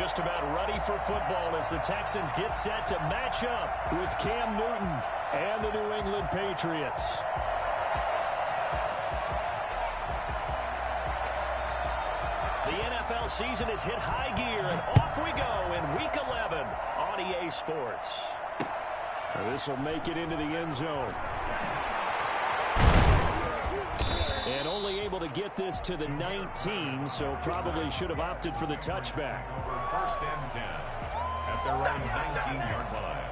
just about ready for football as the Texans get set to match up with Cam Newton and the New England Patriots. The NFL season has hit high gear, and off we go in Week 11 on EA Sports. This will make it into the end zone. And only able to get this to the 19, so probably should have opted for the touchback. First and 10 at their own 19-yard line.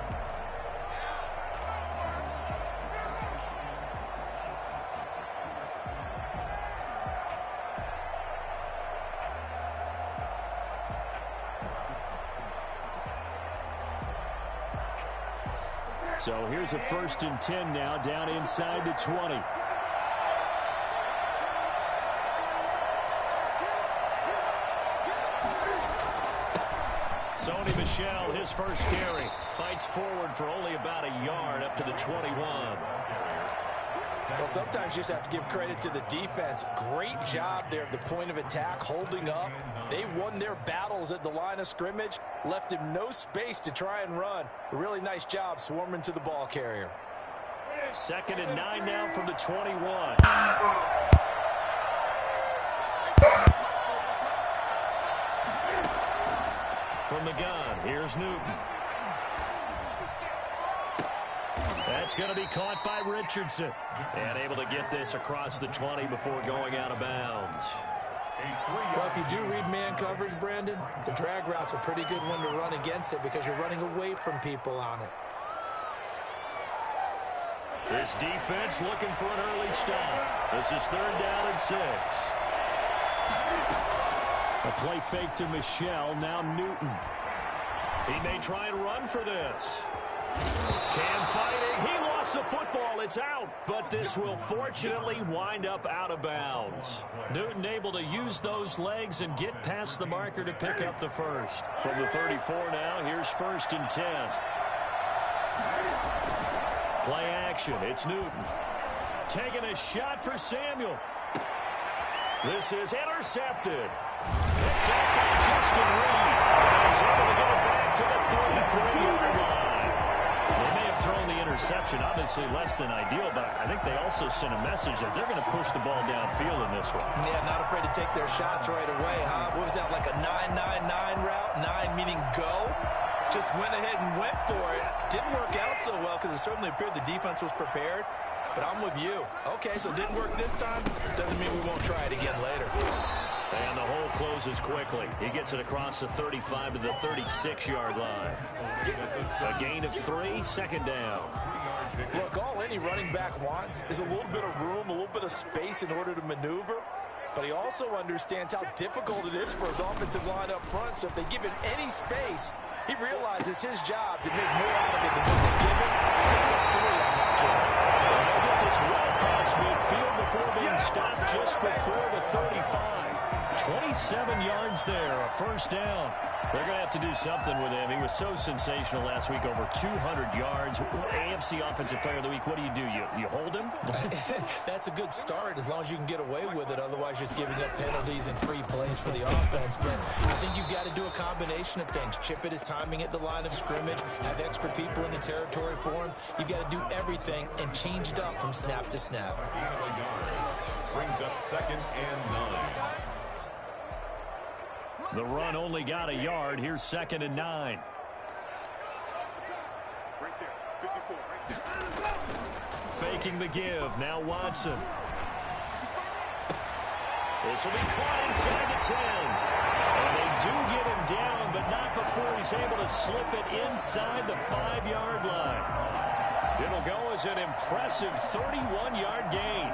So here's a 1st and 10 now, down inside the 20. Sony Michel, his first carry, fights forward for only about a yard up to the 21. Well, sometimes you just have to give credit to the defense. Great job there at the point of attack, holding up. They won their battles at the line of scrimmage, left him no space to try and run. A really nice job swarming to the ball carrier. 2nd and 9 now from the 21. From the gun, here's Newton. That's going to be caught by Richardson. And able to get this across the 20 before going out of bounds. Well, if you do read man coverage, Brandon, the drag route's a pretty good one to run against it because you're running away from people on it. This defense looking for an early stop. This is 3rd down and 6. A play fake to Michel, now Newton. He may try and run for this. Cam fighting, he lost the football, it's out. But this will fortunately wind up out of bounds. Newton able to use those legs and get past the marker to pick up the first. From the 34 now, here's 1st and 10. Play action, it's Newton. Taking a shot for Samuel. This is intercepted. Picked up by Justin Reed. He's able to get it back to the 33-yard line. They may have thrown the interception, obviously less than ideal, but I think they also sent a message that they're going to push the ball downfield in this one. Yeah, not afraid to take their shots right away, huh? What was that, like a 9-9-9 route? 9 meaning go? Just went ahead and went for it. Didn't work out so well because it certainly appeared the defense was prepared. But I'm with you. Okay, so it didn't work this time. Doesn't mean we won't try it again later. And the hole closes quickly. He gets it across the 35 to the 36-yard line. A gain of 3, 2nd down. Look, all any running back wants is a little bit of room, a little bit of space in order to maneuver. But he also understands how difficult it is for his offensive line up front. So if they give him any space, he realizes it's his job to make more out of it than what they give him. It's a 3 on that kid. They'll get this well past midfield before being stopped just before the 35. 27 yards there, a 1st down. They're going to have to do something with him. He was so sensational last week, over 200 yards. AFC Offensive Player of the Week, what do? You hold him? That's a good start as long as you can get away with it. Otherwise, just giving up penalties and free plays for the offense. But I think you've got to do a combination of things. Chip it his timing at the line of scrimmage, have extra people in the territory for him. You've got to do everything and change it up from snap to snap. Brings up 2nd and 9. The run only got a yard. Here's 2nd and 9. Right there, 54, right there. Faking the give. Now Watson. This will be caught inside the 10. And they do get him down, but not before he's able to slip it inside the 5-yard line. It'll go as an impressive 31-yard gain.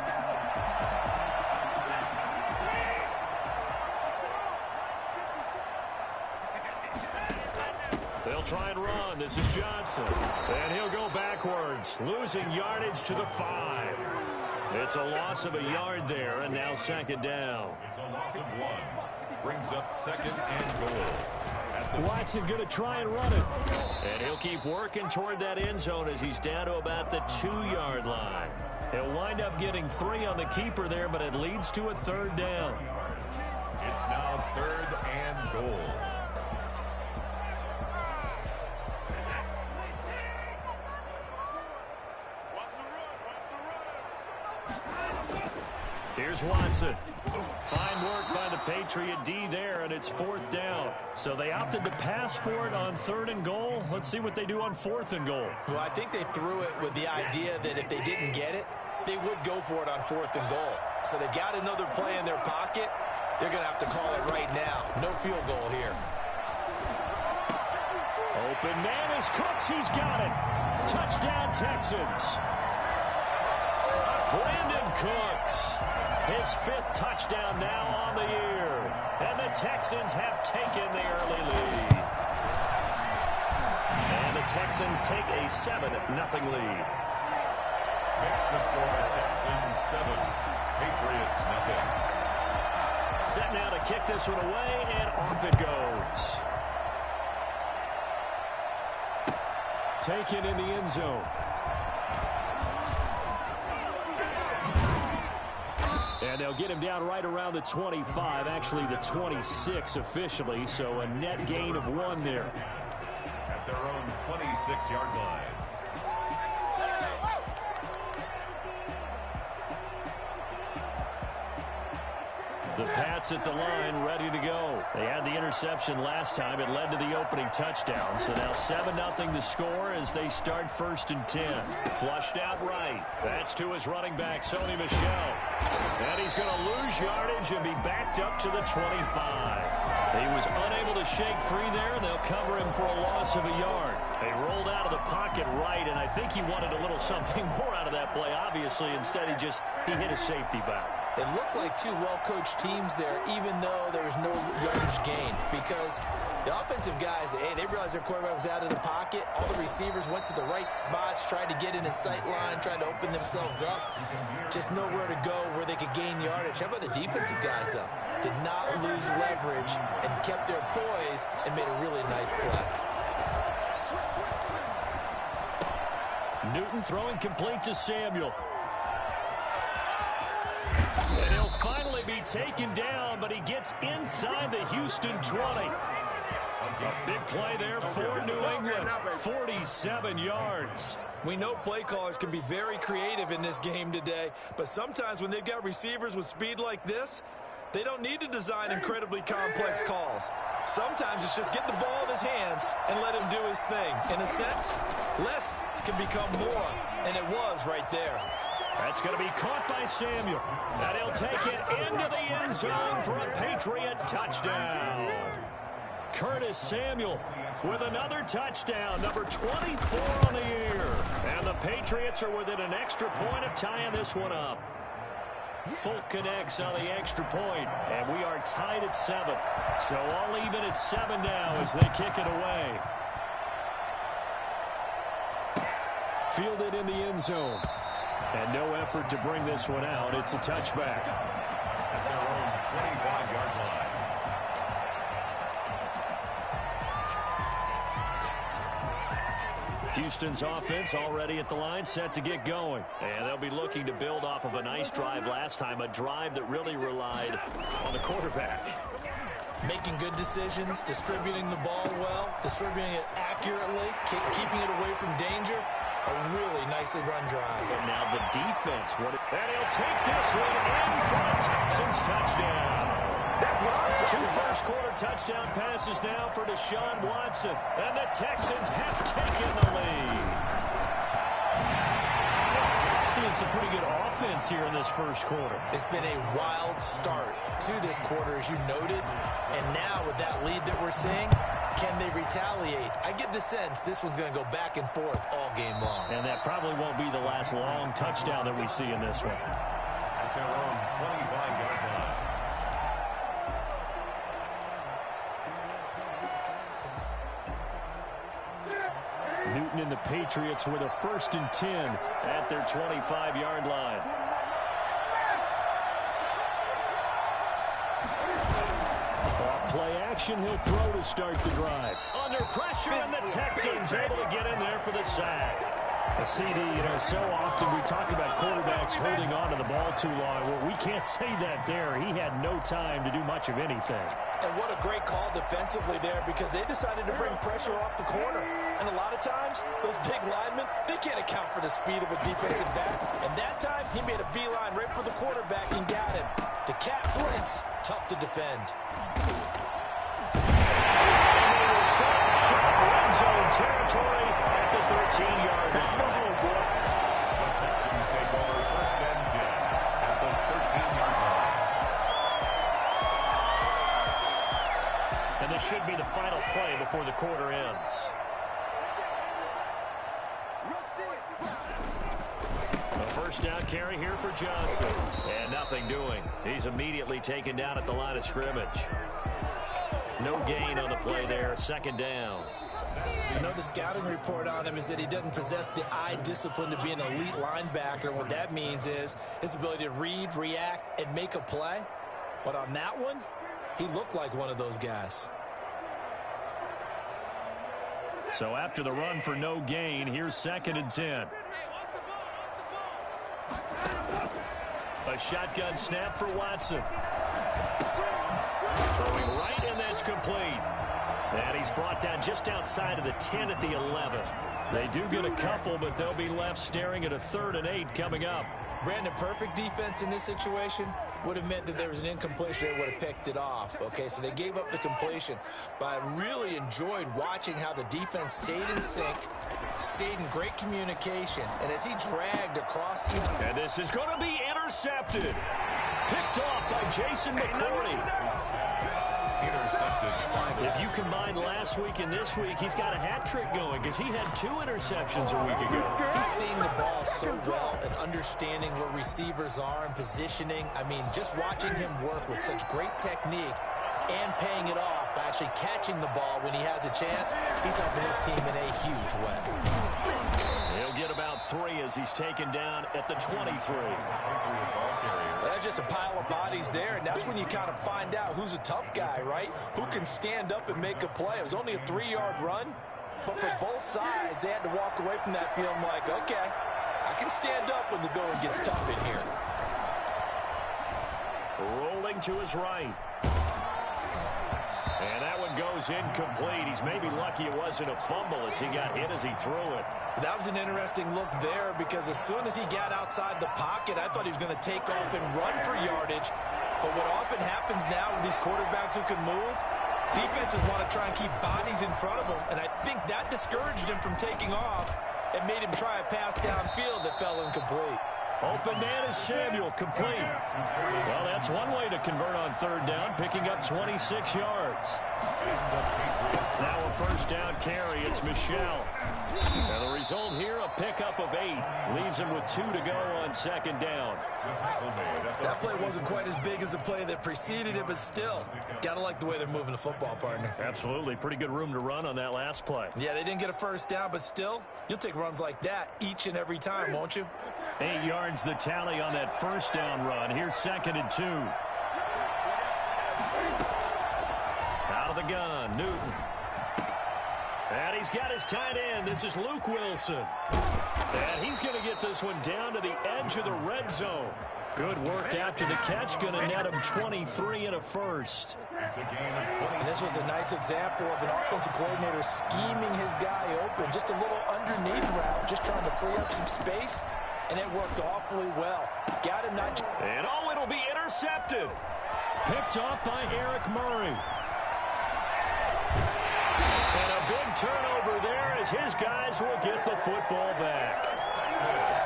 They'll try and run. This is Johnson. And he'll go backwards, losing yardage to the 5. It's a loss of a yard there, and now 2nd down. It's a loss of 1. Brings up 2nd and goal. Watson going to try and run it. And he'll keep working toward that end zone as he's down to about the 2-yard line. He'll wind up getting 3 on the keeper there, but it leads to a 3rd down. It's now 3rd and goal. Here's Watson. Fine work by the Patriot D there, and it's 4th down. So they opted to pass for it on 3rd and goal. Let's see what they do on 4th and goal. Well, I think they threw it with the idea that if they didn't get it, they would go for it on 4th and goal. So they got another play in their pocket. They're going to have to call it right now. No field goal here. Open man is Cooks. He's got it. Touchdown, Texans. Brandon Cooks. His 5th touchdown now on the year. And the Texans have taken the early lead. And the Texans take a 7-0 lead. Makes the score Texans 7, Patriots nothing. Set now to kick this one away, and off it goes. Taken in the end zone. And they'll get him down right around the 25, actually the 26 officially, so a net gain of 1 there. At their own 26-yard line. The Pats at the line, ready to go. They had the interception last time. It led to the opening touchdown. So now 7-0 to score as they start 1st and 10. Flushed out right. That's to his running back, Sony Michel. And he's going to lose yardage and be backed up to the 25. He was unable to shake free there, and they'll cover him for a loss of a yard. They rolled out of the pocket right, and I think he wanted a little something more out of that play, obviously. Instead, he hit a safety valve. It looked like two well-coached teams there, even though there was no yardage gain, because the offensive guys, hey, they realized their quarterback was out of the pocket. All the receivers went to the right spots, tried to get in his sight line, tried to open themselves up. Just nowhere to go where they could gain yardage. How about the defensive guys, though? Did not lose leverage and kept their poise and made a really nice play. Newton throwing complete to Samuel. And he'll finally be taken down, but he gets inside the Houston 20. A big play there for New England, 47 yards. We know play callers can be very creative in this game today, but sometimes when they've got receivers with speed like this, they don't need to design incredibly complex calls. Sometimes it's just get the ball in his hands and let him do his thing. In a sense, less can become more, and it was right there. That's going to be caught by Samuel. And he'll take it into the end zone for a Patriot touchdown. Curtis Samuel with another touchdown, number 24 on the year. And the Patriots are within an extra point of tying this one up. Fulk connects on the extra point, and we are tied at 7. So all even at 7 now as they kick it away. Fielded in the end zone. And no effort to bring this one out. It's a touchback. At their own 25-yard line. Houston's offense already at the line, set to get going. And they'll be looking to build off of a nice drive last time, a drive that really relied on the quarterback. Making good decisions, distributing the ball well, distributing it accurately, keeping it away from danger. A really nicely run drive. And now the defense. And he'll take this one in for a Texans touchdown. 2 first-quarter touchdown passes now for Deshaun Watson. And the Texans have taken the lead. Seeing some pretty good offense here in this first quarter. It's been a wild start to this quarter, as you noted. And now with that lead that we're seeing, can they retaliate? I get the sense this one's going to go back and forth all game long. And that probably won't be the last long touchdown that we see in this one. At their own 25-yard line. Newton and the Patriots with a 1st and 10 at their 25-yard line. Play action, he'll throw to start the drive. Under pressure, and the Texans able to get in there for the sack. CD, so often we talk about quarterbacks holding on to the ball too long. Well, we can't say that there. He had no time to do much of anything. And what a great call defensively there, because they decided to bring pressure off the corner. And a lot of times, those big linemen, they can't account for the speed of a defensive back. And that time, he made a beeline right for the quarterback and got him. The cat blitz, tough to defend. Red zone territory at the 13-yard line. Take over first and 10 at the 13-yard line. And this should be the final play before the quarter ends. A first down carry here for Johnson. And nothing doing. He's immediately taken down at the line of scrimmage. No gain on the play there. Second down. I know the scouting report on him is that he doesn't possess the eye discipline to be an elite linebacker. And what that means is his ability to read, react, and make a play. But on that one, he looked like one of those guys. So after the run for no gain, here's 2nd and 10. A shotgun snap for Watson. Throwing right, and that's complete. And he's brought down just outside of the 10 at the 11. They do get a couple, but they'll be left staring at a 3rd and 8 coming up. Brandon, perfect defense in this situation would have meant that there was an incompletion. They would have picked it off. Okay, so they gave up the completion. But I really enjoyed watching how the defense stayed in sync, stayed in great communication, and as he dragged across each... And this is going to be intercepted. Picked off by Jason McCourty. Intercepted. If you combine last week and this week, he's got a hat trick going because he had 2 interceptions a week ago. He's seeing the ball so well and understanding where receivers are and positioning. I mean, just watching him work with such great technique and paying it off by actually catching the ball when he has a chance, he's helping his team in a huge way. He'll get about 3 as he's taken down at the 23. That's just a pile of bodies there, and that's when you kind of find out who's a tough guy, right? Who can stand up and make a play. It was only a 3-yard run, but for both sides, they had to walk away from that feeling like, okay, I can stand up when the going gets tough in here. Rolling to his right. And that one goes incomplete. He's maybe lucky it wasn't a fumble as he got hit as he threw it. That was an interesting look there because as soon as he got outside the pocket, I thought he was going to take off and run for yardage. But what often happens now with these quarterbacks who can move, defenses want to try and keep bodies in front of them. And I think that discouraged him from taking off and made him try a pass downfield that fell incomplete. Open man is Samuel, complete. Well, that's one way to convert on 3rd down, picking up 26 yards. Now a first down carry, it's Michel. And the result here, a pickup of 8. Leaves him with 2 to go on 2nd down. That play wasn't quite as big as the play that preceded it, but still, gotta like the way they're moving the football, partner. Absolutely, pretty good room to run on that last play. Yeah, they didn't get a first down, but still, you'll take runs like that each and every time, won't you? 8 yards the tally on that first down run. Here's 2nd and 2. Out of the gun, Newton. And he's got his tight end. This is Luke Wilson. And he's going to get this one down to the edge of the red zone. Good work after the catch. Going to net him 23 and a first. And this was a nice example of an offensive coordinator scheming his guy open. Just a little underneath route, just trying to free up some space. And it worked awfully well. Got him not... And oh, it'll be intercepted. Picked off by Eric Murray. And a big turnover there as his guys will get the football back.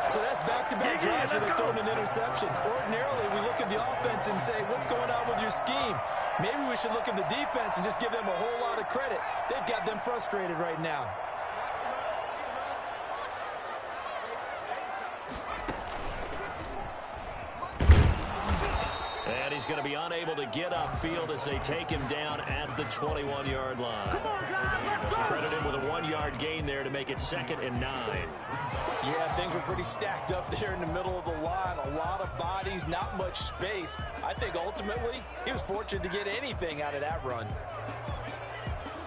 So that's back-to-back drives where they're throwing an interception. Ordinarily, we look at the offense and say, what's going on with your scheme? Maybe we should look at the defense and just give them a whole lot of credit. They've got them frustrated right now. And he's going to be unable to get upfield as they take him down at the 21-yard line. Credit him with a 1-yard gain there to make it 2nd and 9. Yeah, things were pretty stacked up there in the middle of the line. A lot of bodies, not much space. I think ultimately he was fortunate to get anything out of that run.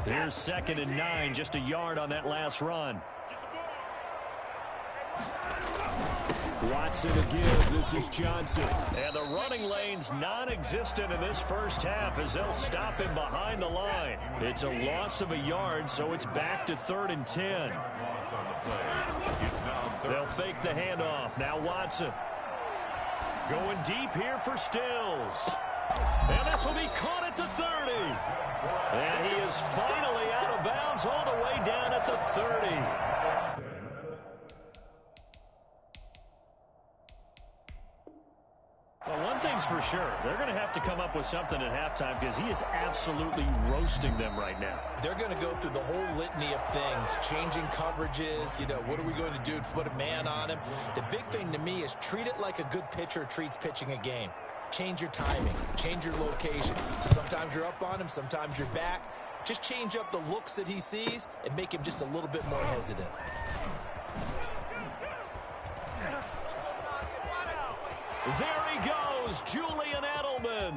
Here's 2nd and 9, just a yard on that last run. Watson to give. This is Johnson. And the running lane's non-existent in this first half as they'll stop him behind the line. It's a loss of a yard, so it's back to 3rd and 10. They'll fake the handoff. Now Watson. Going deep here for Stills. And this will be caught at the 30. And he is finally out of bounds all the way down at the 30. Well, one thing's for sure. They're going to have to come up with something at halftime because he is absolutely roasting them right now. They're going to go through the whole litany of things, changing coverages. What are we going to do to put a man on him? The big thing to me is treat it like a good pitcher treats pitching a game. Change your timing, change your location. So sometimes you're up on him, sometimes you're back. Just change up the looks that he sees and make him just a little bit more hesitant. There he goes, Julian Edelman.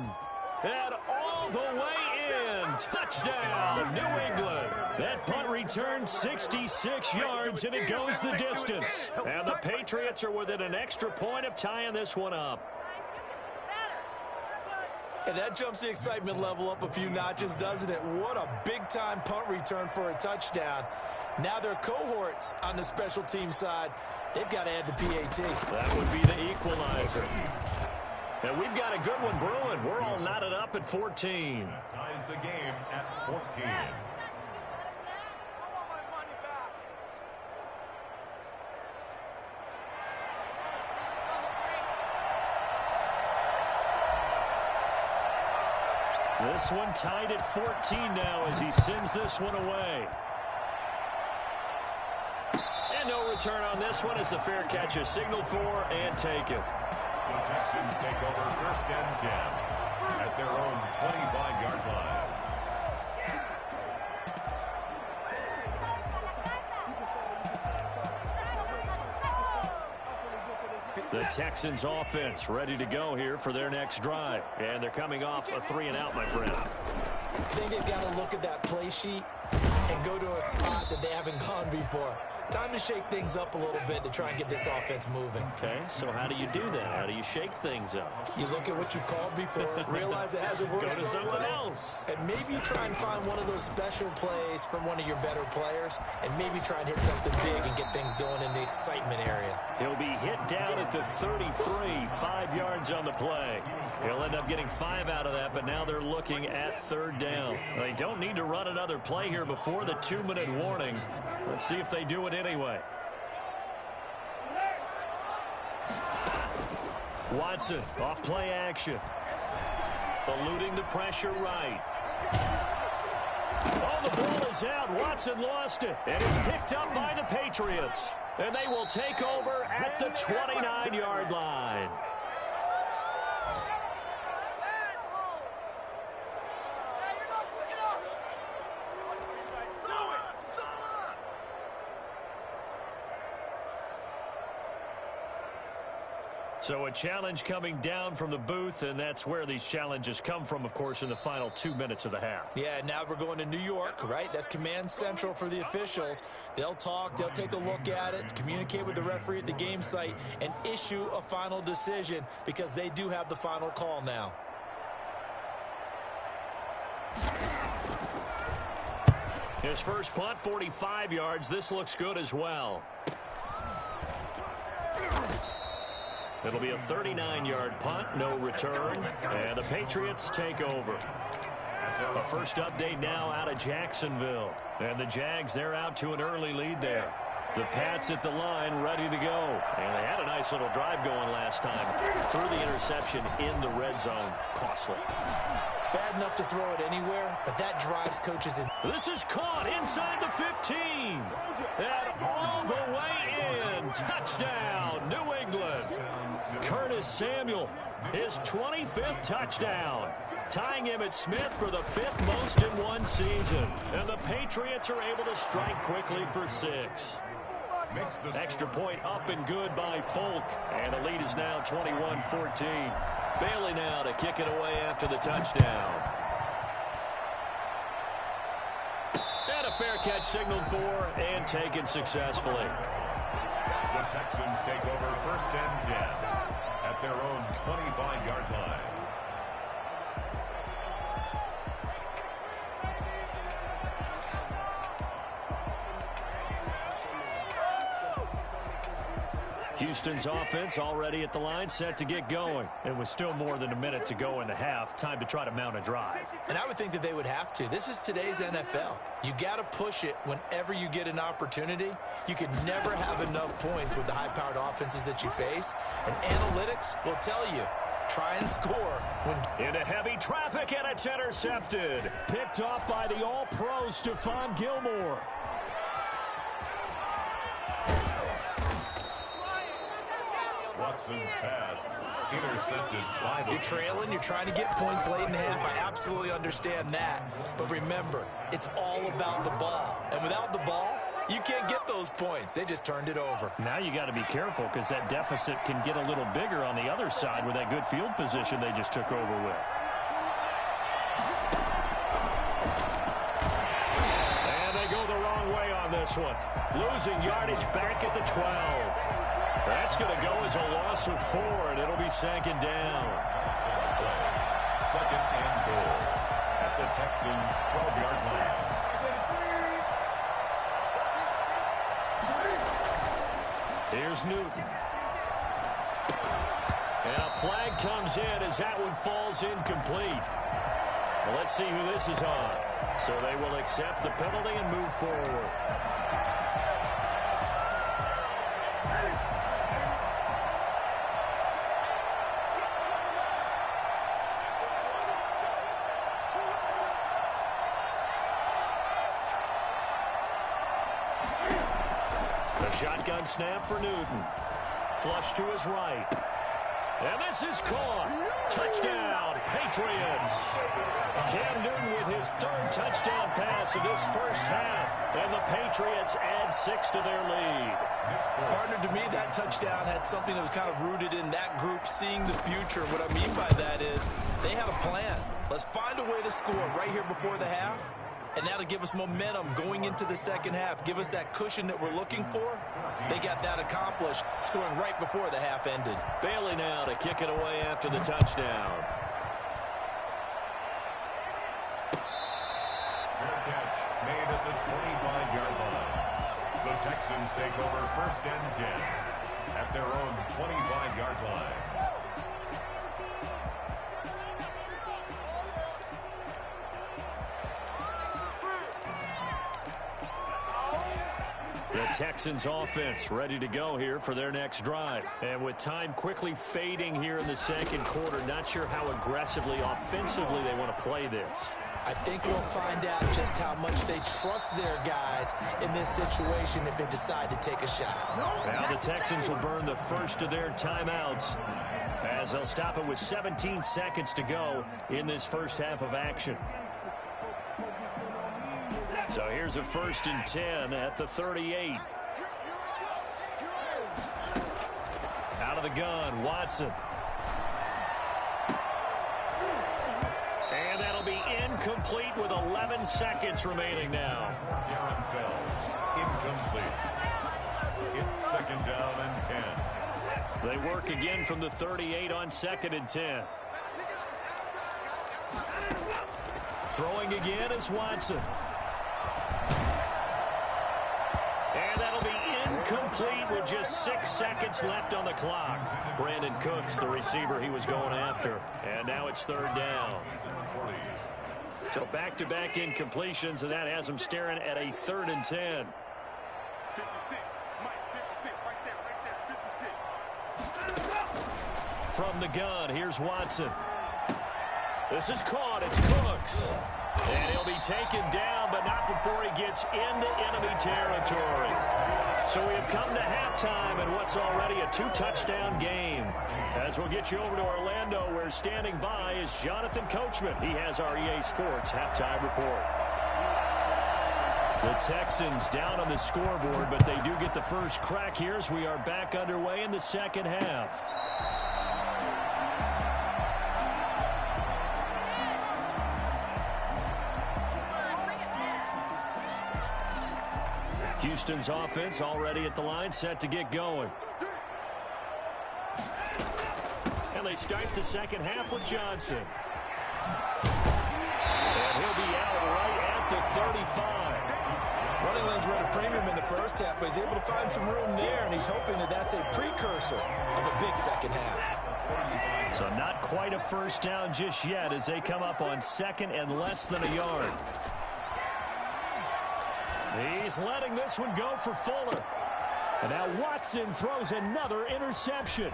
And all the way in. Touchdown, New England. That punt returned 66 yards, and it goes the distance. And the Patriots are within an extra point of tying this one up. And that jumps the excitement level up a few notches, doesn't it? What a big-time punt return for a touchdown. Now their cohorts on the special team side, they've got to add the PAT. That would be the equalizer. And we've got a good one brewing. We're all knotted up at 14. That ties the game at 14. This one tied at 14 now as he sends this one away. And no return on this one as the fair catch is signaled for and taken. The Texans take over 1st and 10 at their own 25-yard line. The Texans offense ready to go here for their next drive. And they're coming off a 3-and-out, my friend. I think they've got to look at that play sheet and go to a spot that they haven't gone before. Time to shake things up a little bit to try and get this offense moving. Okay, so how do you do that? How do you shake things up? You look at what you've called before, realize it hasn't worked Go to so something well, else. and maybe you try and find one of those special plays from one of your better players, and maybe try and hit something big and get things going in the excitement area. He'll be hit down at the 33, 5 yards on the play. He'll end up getting 5 out of that, but now they're looking at 3rd down. They don't need to run another play here before the 2-minute warning. Let's see if they do it anyway. Watson, off play action. Eluding the pressure right. Oh, the ball is out. Watson lost it. And it's picked up by the Patriots. And they will take over at the 29-yard line. So a challenge coming down from the booth, and that's where these challenges come from, of course, in the final 2 minutes of the half. Yeah, now we're going to New York, right? That's command central for the officials. They'll talk, they'll take a look at it, communicate with the referee at the game site, and issue a final decision because they do have the final call now. His first punt, 45 yards. This looks good as well. It'll be a 39-yard punt, no return, and the Patriots take over. A first update now out of Jacksonville. And the Jags, they're out to an early lead there. The Pats at the line ready to go. And they had a nice little drive going last time. Threw the interception in the red zone. Costly. Bad enough to throw it anywhere, but that drives coaches in. This is caught inside the 15. And all the way in. Touchdown, New England. Curtis Samuel, his 25th touchdown, tying Emmitt Smith for the 5th most in one season. And the Patriots are able to strike quickly for 6. Extra point up and good by Folk. And the lead is now 21-14. Bailey now to kick it away after the touchdown. And a fair catch signaled for and taken successfully. The Texans take over 1st and 10 at their own 25-yard line. Houston's offense already at the line, set to get going. And with still more than a minute to go in the half, time to try to mount a drive. And I would think that they would have to. This is today's NFL. You got to push it whenever you get an opportunity. You could never have enough points with the high-powered offenses that you face. And analytics will tell you, try and score. Into heavy traffic, and it's intercepted. Picked off by the All-Pro Stephon Gilmore. Watson's pass intercepted by the... You're trailing, you're trying to get points late in the half. I absolutely understand that. But remember, it's all about the ball. And without the ball, you can't get those points. They just turned it over. Now you got to be careful because that deficit can get a little bigger on the other side with that good field position they just took over with. And they go the wrong way on this one. Losing yardage back at the 12. That's going to go as a loss of 4, and it'll be 2nd down. 2nd and goal at the Texans' 12-yard line. Here's Newton. And a flag comes in as that one falls incomplete. Well, let's see who this is on. So they will accept the penalty and move forward. Shotgun snap for Newton. Flush to his right. And this is caught. Touchdown, Patriots. Cam Newton with his 3rd touchdown pass of this first half. And the Patriots add 6 to their lead. Partner, to me, that touchdown had something that was kind of rooted in that group seeing the future. What I mean by that is they had a plan. Let's find a way to score right here before the half. And that'll give us momentum going into the second half. Give us that cushion that we're looking for. They got that accomplished, scoring right before the half ended. Bailey now to kick it away after the touchdown. Fair catch made at the 25-yard line. The Texans take over 1st and 10 at their own 25-yard line. The Texans offense ready to go here for their next drive. And with time quickly fading here in the second quarter, not sure how aggressively, offensively they want to play this. I think we'll find out just how much they trust their guys in this situation if they decide to take a shot. Now the Texans will burn the first of their timeouts as they'll stop it with 17 seconds to go in this first half of action. So here's a 1st and 10 at the 38. Out of the gun, Watson. And that'll be incomplete with 11 seconds remaining now. Darren Fells, incomplete. It's 2nd down and 10. They work again from the 38 on 2nd and 10. Throwing again is Watson. And that'll be incomplete with just 6 seconds left on the clock. Brandon Cooks, the receiver he was going after. And now it's 3rd down. So back-to-back incompletions, and that has him staring at a 3rd and 10. 56, Mike, 56, right there, 56. From the gun, here's Watson. This is caught. It's Cooks. And he'll be taken down, but not before he gets into enemy territory. So we have come to halftime in what's already a 2-touchdown game. As we'll get you over to Orlando, where standing by is Jonathan Coachman. He has our EA Sports halftime report. The Texans down on the scoreboard, but they do get the first crack here as we are back underway in the second half. Houston's offense already at the line, set to get going. And they start the second half with Johnson. And he'll be out right at the 35. Running lanes were at a premium in the first half, but he's able to find some room there, and he's hoping that that's a precursor of a big second half. So not quite a first down just yet as they come up on second and less than a yard. He's letting this one go for Fuller. And now Watson throws another interception.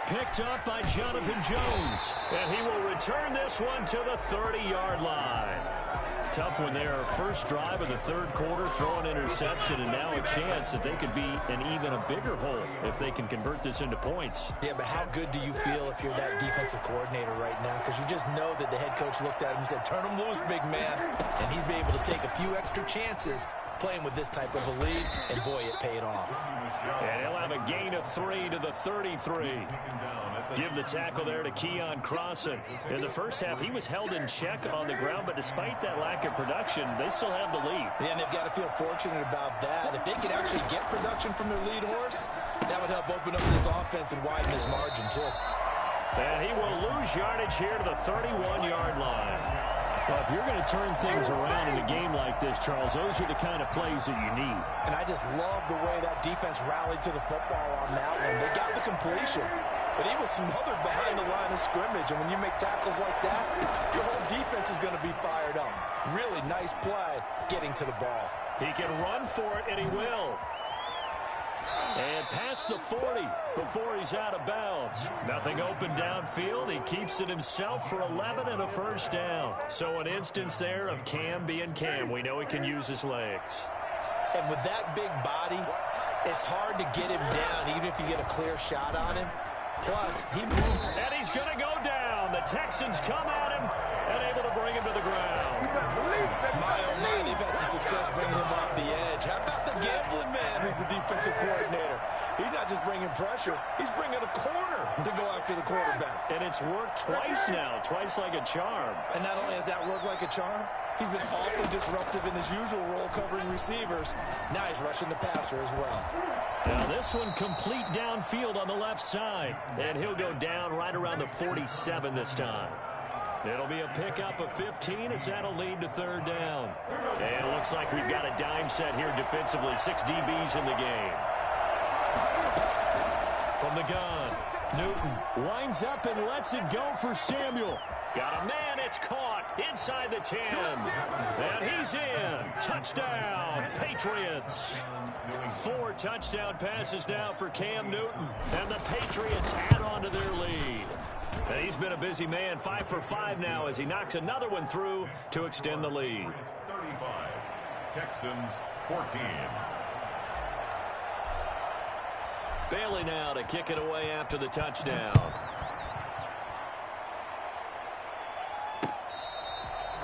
Picked up by Jonathan Jones. And he will return this one to the 30-yard line. Tough one there. First drive of the third quarter, throw an interception, and now a chance that they could be in even a bigger hole if they can convert this into points. Yeah, but how good do you feel if you're that defensive coordinator right now? Because you just know that the head coach looked at him and said, turn him loose, big man. And he'd be able to take a few extra chances playing with this type of a lead, and boy, it paid off. And he'll have a gain of 3 to the 33. Give the tackle there to Keon Crossan. In the first half, he was held in check on the ground, but despite that lack of production, they still have the lead. Yeah, and they've got to feel fortunate about that. If they could actually get production from their lead horse, that would help open up this offense and widen this margin, too. And he will lose yardage here to the 31-yard line. Well, if you're going to turn things around in a game like this, Charles, those are the kind of plays that you need. And I just love the way that defense rallied to the football on that one. They got the completion, but he was smothered behind the line of scrimmage. And when you make tackles like that, your whole defense is going to be fired up. Really nice play getting to the ball. He can run for it, and he will. And past the 40 before he's out of bounds. Nothing open downfield. He keeps it himself for 11 and a first down. So an instance there of Cam being Cam. We know he can use his legs. And with that big body, it's hard to get him down even if you get a clear shot on him. Plus, he moves. And he's going to go down. The Texans come at him and able to bring him to the ground. My, oh my, they've had some success bringing him off the edge. How about the gambling man who's the defensive coordinator? He's not just bringing pressure. He's bringing a corner to go after the quarterback. And it's worked twice now, twice like a charm. And not only has that worked like a charm, he's been awfully disruptive in his usual role covering receivers. Now he's rushing the passer as well. Now this one complete downfield on the left side. And he'll go down right around the 47 this time. It'll be a pickup of 15 as that'll lead to third down. And it looks like we've got a dime set here defensively. 6 DBs in the game. From the gun, Newton winds up and lets it go for Samuel. Got a man, it's caught inside the 10. And he's in. Touchdown, Patriots. 4 touchdown passes now for Cam Newton. And the Patriots add on to their lead. And he's been a busy man, 5 for 5 now as he knocks another one through to extend the lead. 35, Texans 14. Bailey now to kick it away after the touchdown.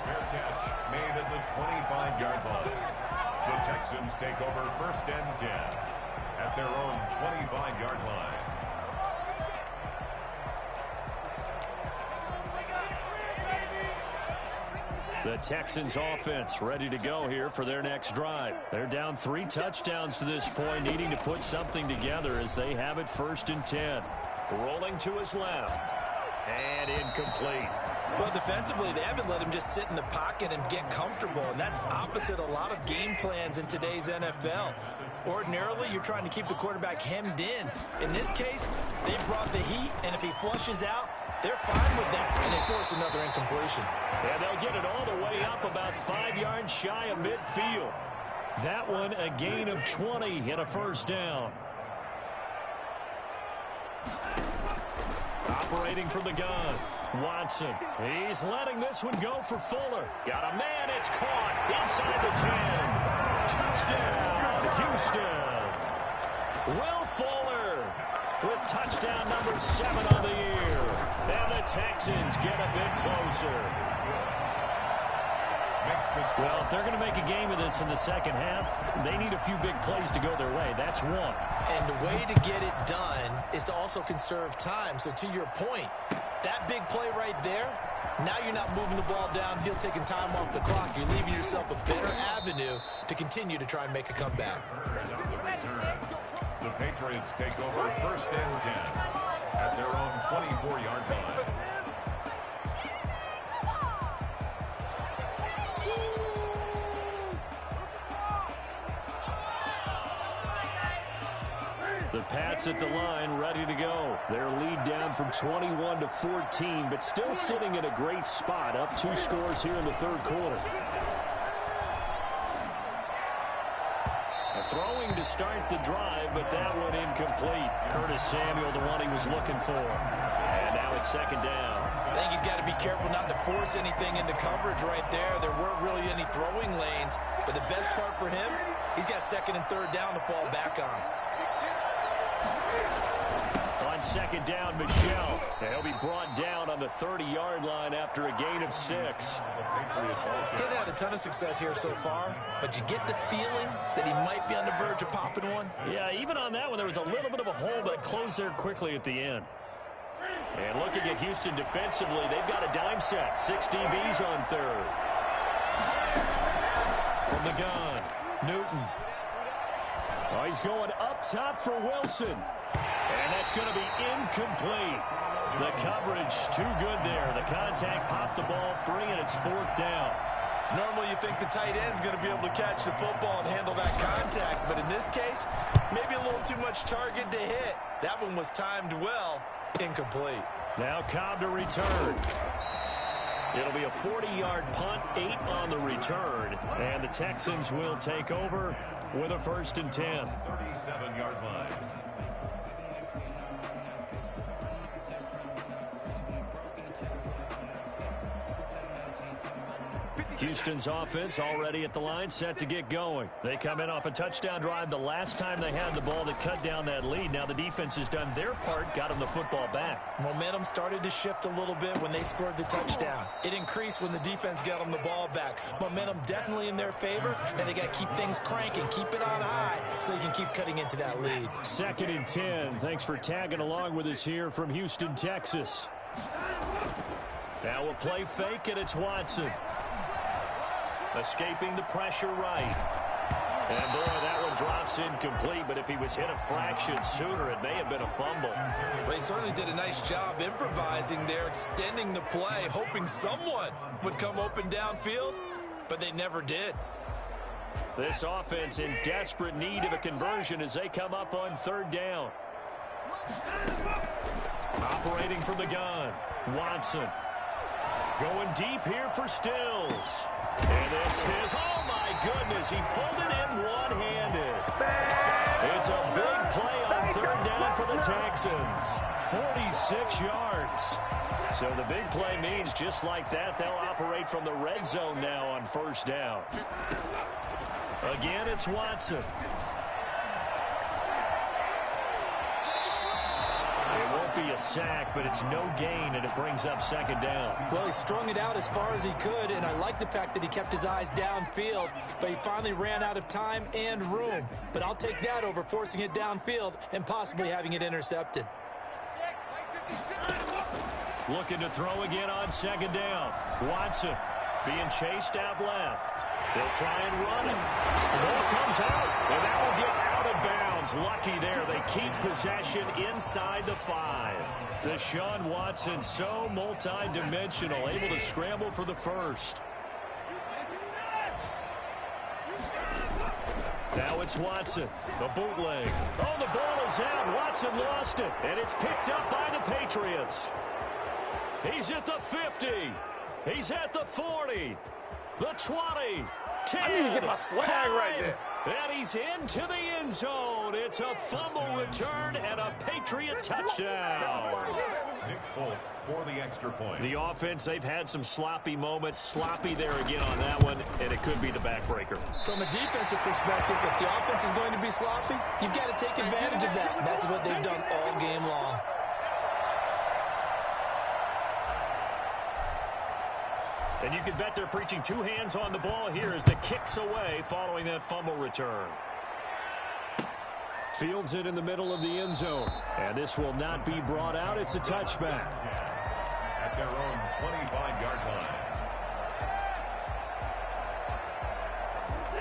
Fair catch made at the 25-yard line. The Texans take over first and 10 at their own 25-yard line. The Texans offense ready to go here for their next drive. They're down 3 touchdowns to this point, needing to put something together as they have it first and 10. Rolling to his left. And incomplete. Well, defensively, they haven't let him just sit in the pocket and get comfortable, and that's opposite a lot of game plans in today's NFL. Ordinarily, you're trying to keep the quarterback hemmed in. In this case, they brought the heat, and if he flushes out, they're fine with that, and they force another incompletion. And they'll get it all the way up about 5 yards shy of midfield. That one a gain of 20 and a first down. Operating from the gun, Watson. He's letting this one go for Fuller. Got a man, it's caught inside the 10. Touchdown, Houston. Will Fuller with touchdown number 7 on the year. And the Texans get a bit closer. Well, if they're going to make a game of this in the second half, they need a few big plays to go their way. That's one. And the way to get it done is to also conserve time. So to your point, that big play right there, now you're not moving the ball downfield, taking time off the clock. You're leaving yourself a better avenue to to continue to try and make a comeback. The Patriots take over first and 10 at their own 24-yard line. The Pats at the line, ready to go. Their lead down from 21 to 14, but still sitting in a great spot, up 2 scores here in the third quarter. Throwing to start the drive, but that one incomplete. Curtis Samuel, the one he was looking for. And now it's second down. I think he's got to be careful not to force anything into coverage right there. There weren't really any throwing lanes, but the best part for him, he's got second and third down to fall back on. On second down, Michel. He'll be brought down on the 30-yard line after a gain of 6. He's had a ton of success here so far, but you get the feeling that he might be on the verge of popping one. Yeah, even on that one, there was a little bit of a hole, but it closed there quickly at the end. And looking at Houston defensively, they've got a dime set. 6 DBs on third. From the gun, Newton. Oh, he's going up top for Wilson. And that's going to be incomplete. The coverage too good there. The contact popped the ball free, and it's fourth down. Normally you think the tight end's going to be able to catch the football and handle that contact, but in this case, maybe a little too much target to hit. That one was timed well. Incomplete. Now Cobb to return. It'll be a 40-yard punt, 8 on the return, and the Texans will take over with a first and 10. 37-yard line. Houston's offense already at the line, set to get going. They come in off a touchdown drive the last time they had the ball that cut down that lead. Now the defense has done their part, got them the football back. Momentum started to shift a little bit when they scored the touchdown. It increased when the defense got them the ball back. Momentum definitely in their favor, and they got to keep things cranking, keep it on high, so they can keep cutting into that lead. Second and 10. Thanks for tagging along with us here from Houston, Texas. Now we'll play fake, and it's Watson. Escaping the pressure right. And boy, that one drops incomplete, but if he was hit a fraction sooner, it may have been a fumble. Well, they certainly did a nice job improvising there, extending the play, hoping someone would come open downfield, but they never did. This offense in desperate need of a conversion as they come up on third down. Operating from the gun, Watson. Going deep here for Stills. And this is, oh my goodness, he pulled it in one-handed. It's a big play on third down for the Texans. 46 yards. So the big play means just like that, they'll operate from the red zone now on first down. Again, it's Watson. Be a sack, but it's no gain, and it brings up second down. Well, he strung it out as far as he could, and I like the fact that he kept his eyes downfield, but he finally ran out of time and room. But I'll take that over forcing it downfield and possibly having it intercepted. Looking to throw again on second down. Watson being chased out left. They'll try and run it. The ball comes out, and that will get out of bounds. Lucky there. They keep possession inside the 5. Deshaun Watson, so multi-dimensional, able to scramble for the first. Now it's Watson, the bootleg. Oh, the ball is out. Watson lost it, and it's picked up by the Patriots. He's at the 50. He's at the 40. The 20. 10, I need to get my swag 5, right there. and he's into the end zone. It's a fumble return and a Patriot touchdown. Nick Folk for the extra point. The offense, they've had some sloppy moments. Sloppy there again on that one, and it could be the backbreaker. From a defensive perspective, if the offense is going to be sloppy, you've got to take advantage of that. And that's what they've done all game long. And you can bet they're preaching 2 hands on the ball here as the kick's away following that fumble return. Fields it in the middle of the end zone. And this will not be brought out. It's a touchback. At their own 25-yard line.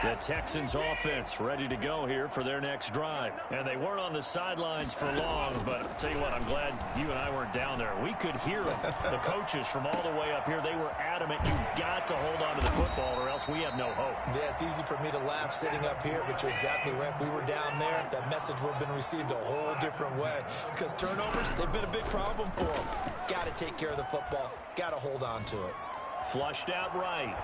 The Texans offense ready to go here for their next drive. And they weren't on the sidelines for long, but I'll tell you what, I'm glad you and I weren't down there. We could hear them. The coaches from all the way up here, they were adamant, you've got to hold on to the football or else we have no hope. Yeah, it's easy for me to laugh sitting up here, but you're exactly right. If we were down there, that message would have been received a whole different way. Because turnovers, they've been a big problem for them. Got to take care of the football. Got to hold on to it. Flushed out right.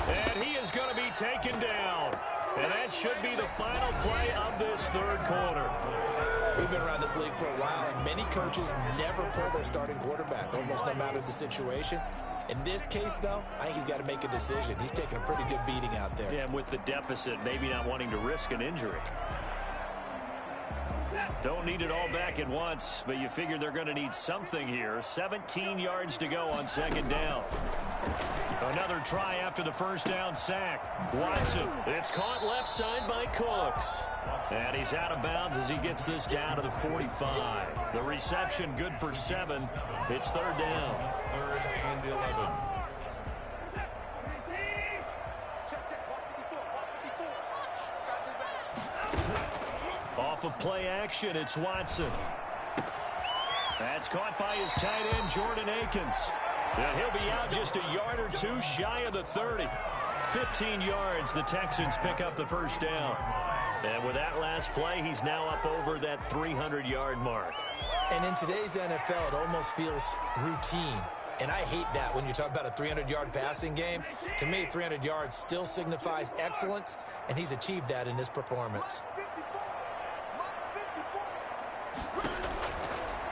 And he is going to be taken down. And that should be the final play of this third quarter. We've been around this league for a while, and many coaches never pull their starting quarterback, almost no matter the situation. In this case, though, I think he's got to make a decision. He's taking a pretty good beating out there. Yeah, and with the deficit, maybe not wanting to risk an injury. Don't need it all back at once, but you figure they're going to need something here. 17 yards to go on second down. Another try after the first down sack. Watson, it's caught left side by Cooks. And he's out of bounds as he gets this down to the 45. The reception good for 7. It's third down. Third and 11. Off of play action, it's Watson. That's caught by his tight end, Jordan Akins. And he'll be out just a yard or two shy of the 30. 15 yards, the Texans pick up the first down. And with that last play, he's now up over that 300-yard mark. And in today's NFL, it almost feels routine. And I hate that when you talk about a 300-yard passing game. To me, 300 yards still signifies excellence, and he's achieved that in this performance.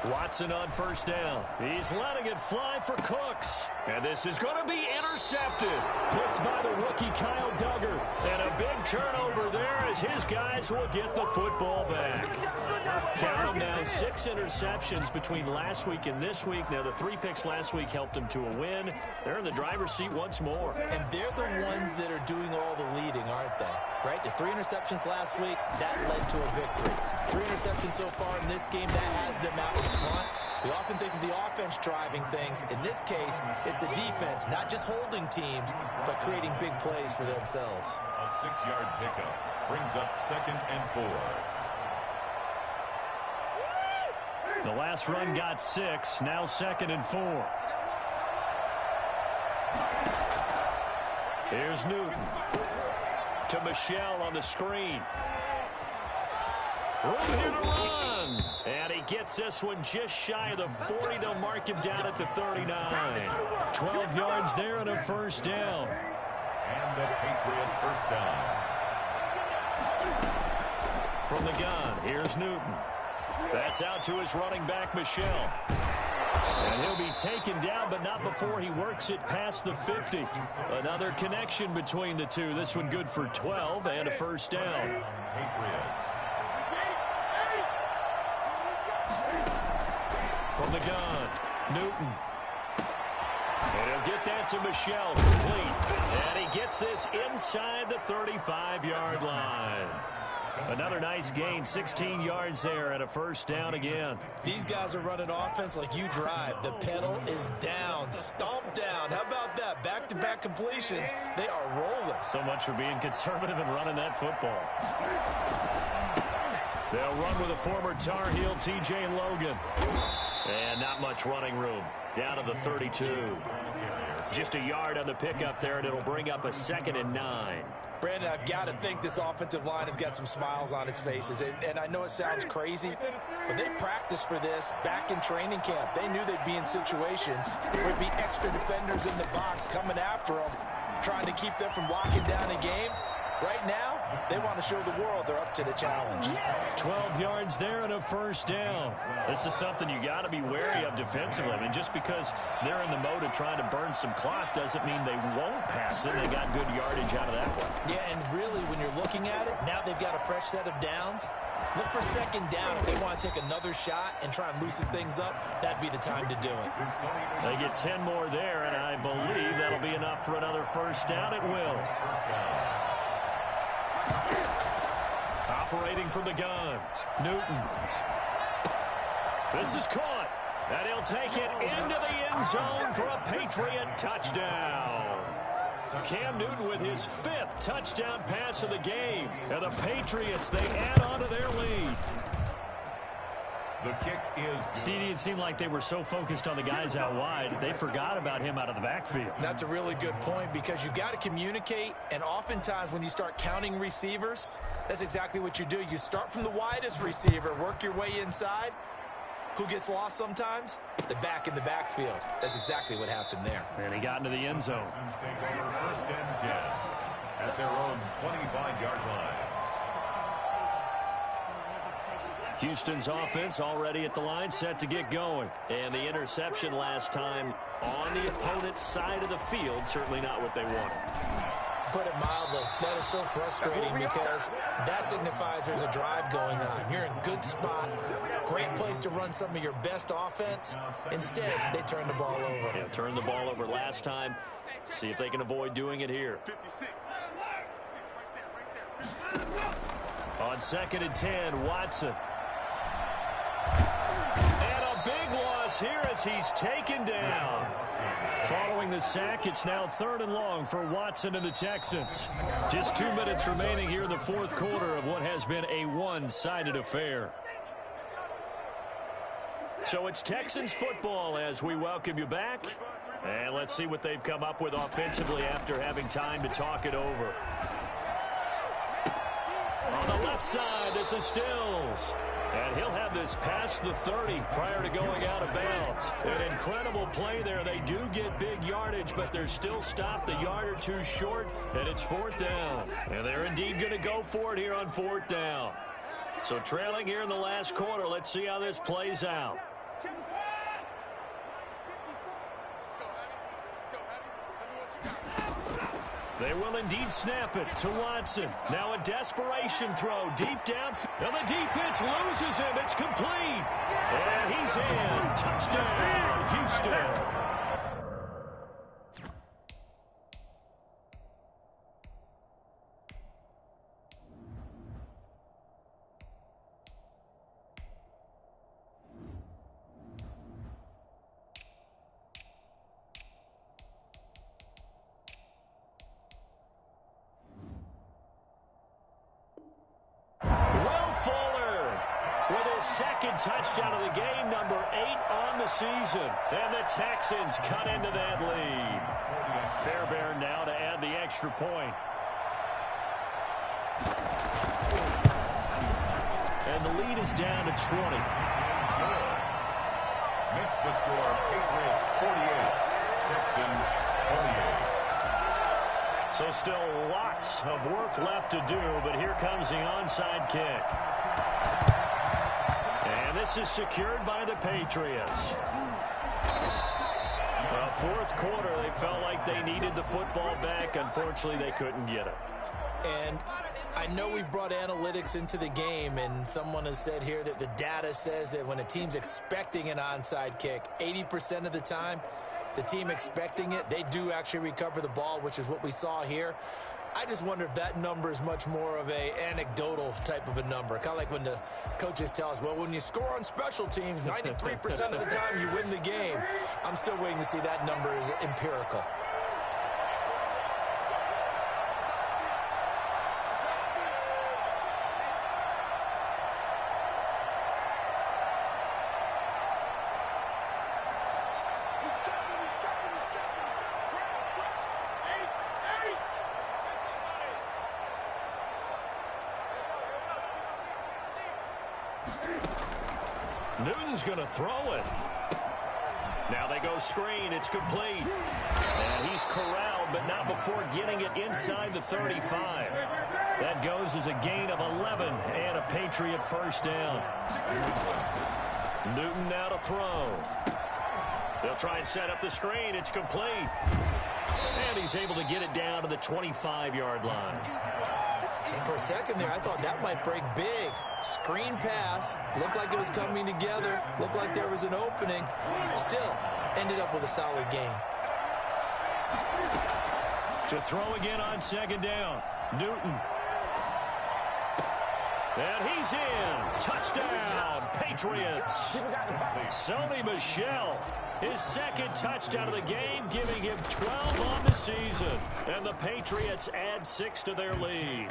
Watson on first down. He's letting it fly for Cooks. And this is going to be intercepted. Picked by the rookie Kyle Duggar. And a big turnover there as his guys will get the football back. Count them now, 6 interceptions between last week and this week. Now, the 3 picks last week helped them to a win. They're in the driver's seat once more. And they're the ones that are doing all the leading, aren't they? Right? The 3 interceptions last week, that led to a victory. 3 interceptions so far in this game, that has them out in front. We often think of the offense driving things. In this case, it's the defense, not just holding teams, but creating big plays for themselves. A 6-yard pickup brings up 2nd and 4. The last run got 6, now 2nd and 4. Here's Newton. To Michelle on the screen. Room here to run. And he gets this one just shy of the 40. They'll mark him down at the 39. 12 yards there and a first down. And the Patriot first down. From the gun, here's Newton. That's out to his running back, Michelle. And he'll be taken down, but not before he works it past the 50. Another connection between the two. This one good for 12 and a first down. Patriots. From the gun, Newton. And he'll get that to Michelle, complete. And he gets this inside the 35-yard line. Another nice gain, 16 yards there and a first down again. These guys are running offense like you drive. The pedal is down, stomped down. How about that? Back-to-back completions. They are rolling. So much for being conservative and running that football. They'll run with a former Tar Heel, T.J. Logan. And not much running room. Down to the 32. Just a yard on the pickup there, and it'll bring up a 2nd and 9. Brandon, I've got to think this offensive line has got some smiles on its faces. And I know it sounds crazy, but they practiced for this back in training camp. They knew they'd be in situations where it'd be extra defenders in the box coming after them, trying to keep them from locking down a game. Right now, they want to show the world they're up to the challenge. 12 yards there and a first down. This is something you got to be wary of defensively. I mean, just because they're in the mode of trying to burn some clock doesn't mean they won't pass it. They got good yardage out of that one. Yeah, and really, when you're looking at it, now they've got a fresh set of downs. Look for 2nd down. If they want to take another shot and try and loosen things up, that'd be the time to do it. They get 10 more there, and I believe that'll be enough for another first down. It will. Operating from the gun, Newton. This is caught, and he'll take it into the end zone for a Patriot touchdown. Cam Newton with his 5th touchdown pass of the game. And the Patriots, they add on to their lead. The kick is good. CD, it seemed like they were so focused on the guys out wide, they forgot about him out of the backfield. That's a really good point because you got to communicate, and oftentimes when you start counting receivers, that's exactly what you do. You start from the widest receiver, work your way inside. Who gets lost sometimes? The back in the backfield. That's exactly what happened there. And he got into the end zone. Take over first and 10 at their own 25-yard line. Houston's offense already at the line, set to get going. And the interception last time on the opponent's side of the field, certainly not what they wanted. Put it mildly, that is so frustrating because that signifies there's a drive going on. You're in a good spot, great place to run some of your best offense. Instead, they turn the ball over. Yeah, turned the ball over last time. See if they can avoid doing it here. 56. On 2nd and 10, Watson. And a big loss here as he's taken down. Following the sack, it's now 3rd and long for Watson and the Texans. Just 2 minutes remaining here in the 4th quarter of what has been a one-sided affair. So it's Texans football as we welcome you back. And let's see what they've come up with offensively after having time to talk it over. On the left side, this is Stills. And he'll have this past the 30 prior to going out of bounds. An incredible play there. They do get big yardage, but they're still stopped a yard or two short, and it's 4th down. And they're indeed going to go for it here on 4th down. So trailing here in the last quarter, let's see how this plays out. They will indeed snap it to Watson. Now a desperation throw deep down. And the defense loses him. It's complete. And he's in. Touchdown, Houston. Second touchdown of the game, number 8 on the season. And the Texans cut into that lead. Fairbairn now to add the extra point. And the lead is down to 20. Makes the score Patriots 48, Texans 28. So still lots of work left to do, but here comes the onside kick. And this is secured by the Patriots. Well, 4th quarter, they felt like they needed the football back. Unfortunately, they couldn't get it. And I know we've brought analytics into the game, and someone has said here that the data says that when a team's expecting an onside kick, 80% of the time, the team expecting it, they do actually recover the ball, which is what we saw here. I just wonder if that number is much more of a anecdotal type of a number. Kind of like when the coaches tell us, well, when you score on special teams, 93% of the time you win the game. I'm still waiting to see that number is empirical. Newton's going to throw it. Now they go screen. It's complete. And he's corralled, but not before getting it inside the 35. That goes as a gain of 11 and a Patriot first down. Newton now to throw. They'll try and set up the screen. It's complete. And he's able to get it down to the 25-yard line. For a second there, I thought that might break big. Screen pass. Looked like it was coming together. Looked like there was an opening. Still, ended up with a solid gain. To throw again on 2nd down. Newton. And he's in. Touchdown, Patriots. Sony Michel, his second touchdown of the game, giving him 12 on the season. And the Patriots add 6 to their lead.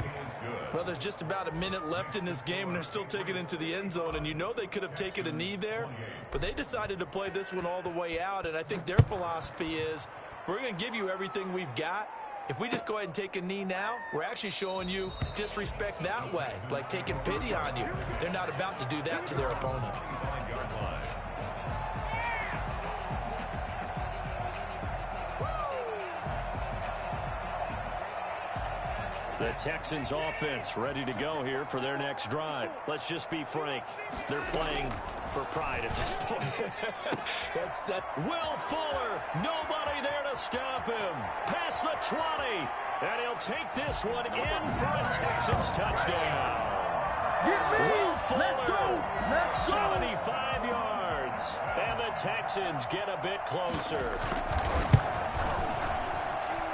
Well, there's just about a minute left in this game, and they're still taking it into the end zone. And you know they could have taken a knee there, but they decided to play this one all the way out. And I think their philosophy is, we're going to give you everything we've got. If we just go ahead and take a knee now, we're actually showing you disrespect that way, like taking pity on you. They're not about to do that to their opponent. The Texans offense ready to go here for their next drive. Let's just be frank. They're playing for pride at this point. That's that. Will Fuller, nobody there to stop him. Past the 20, and he'll take this one in for a Texans touchdown. Will Fuller, Let's go. 75 yards, and the Texans get a bit closer.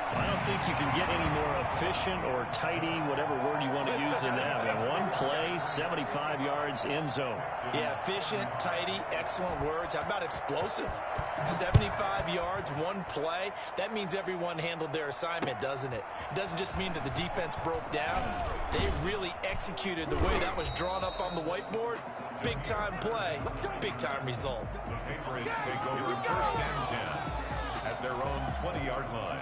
I don't think you can get any more efficient or tidy, whatever word you want to use in that. In one play, 75 yards, end zone. Yeah, efficient, tidy, excellent words. How about explosive? 75 yards, one play. That means everyone handled their assignment, doesn't it? It doesn't just mean that the defense broke down. They really executed the way that was drawn up on the whiteboard. Big-time play, big-time result. The Patriots take over 1st and 10 at their own 20-yard line.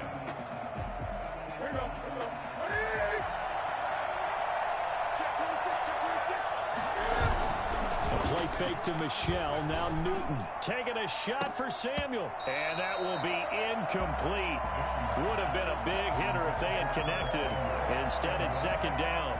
Play fake to Michel, now Newton. Taking a shot for Samuel. And that will be incomplete. Would have been a big hitter if they had connected. Instead, it's 2nd down.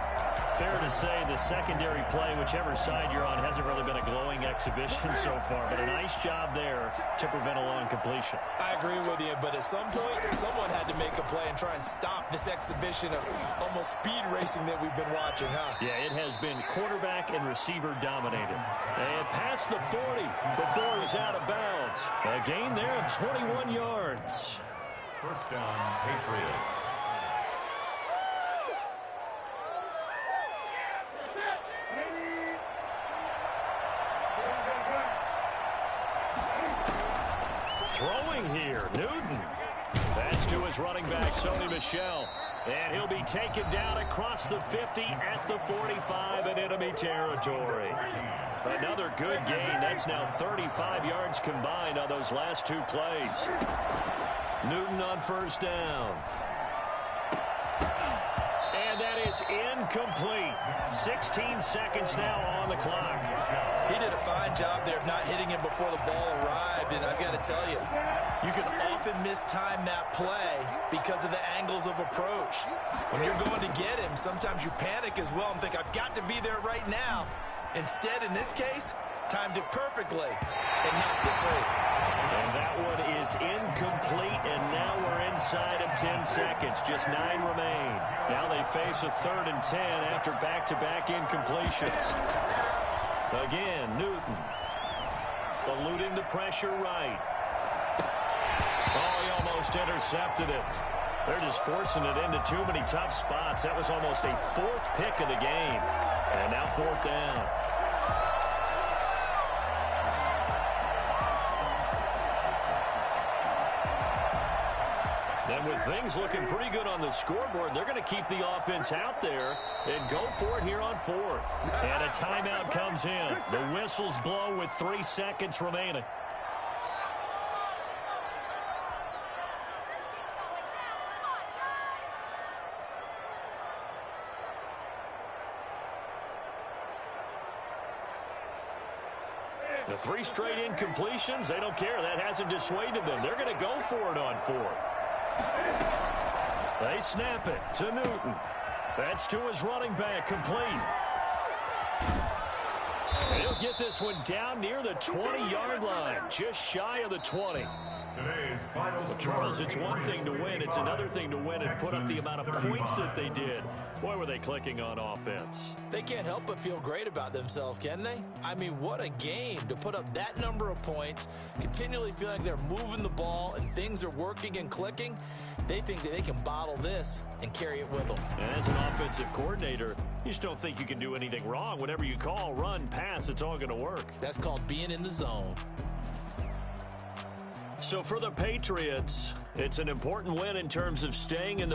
Fair to say the secondary play, whichever side you're on, hasn't really been a glowing exhibition so far. But a nice job there to prevent a long completion. I agree with you, but at some point, someone had to make a play and try and stop this exhibition of almost speed racing that we've been watching, huh? Yeah, it has been quarterback and receiver dominated. And past the 40 before he's out of bounds. A gain there of 21 yards. 1st down, Patriots. Throwing here, Newton. That's to his running back, Sony Michel. And he'll be taken down across the 50 at the 45 in enemy territory. Another good gain. That's now 35 yards combined on those last 2 plays. Newton on 1st down. And that is incomplete. 16 seconds now on the clock. He did a fine job there of not hitting him before the ball arrived, and I've got to tell you, you can often mistime that play because of the angles of approach. When you're going to get him, sometimes you panic as well and think, I've got to be there right now. Instead, in this case, timed it perfectly and knocked it free. And that one is incomplete, and now we're inside of 10 seconds. Just 9 remain. Now they face a 3rd and 10 after back-to-back incompletions. Again, Newton eluding the pressure right. Oh, he almost intercepted it. They're just forcing it into too many tough spots. That was almost a 4th pick of the game. And now 4th down. And with things looking pretty good on the scoreboard, they're going to keep the offense out there and go for it here on 4th. And a timeout comes in. The whistles blow with 3 seconds remaining. The 3 straight incompletions, they don't care. That hasn't dissuaded them. They're going to go for it on 4th. They snap it to Newton. That's to his running back, complete. He'll get this one down near the 20-yard line, just shy of the 20. Today's final Well, Charles, it's one thing to win. It's another thing to win and put up the amount of points that they did. Boy, were they clicking on offense. They can't help but feel great about themselves, can they? I mean, what a game to put up that number of points, continually feel like they're moving the ball and things are working and clicking. They think that they can bottle this and carry it with them. And as an offensive coordinator, You just don't think you can do anything wrong. Whatever you call, run, pass, it's all going to work. That's called being in the zone. So for the Patriots, it's an important win in terms of staying in the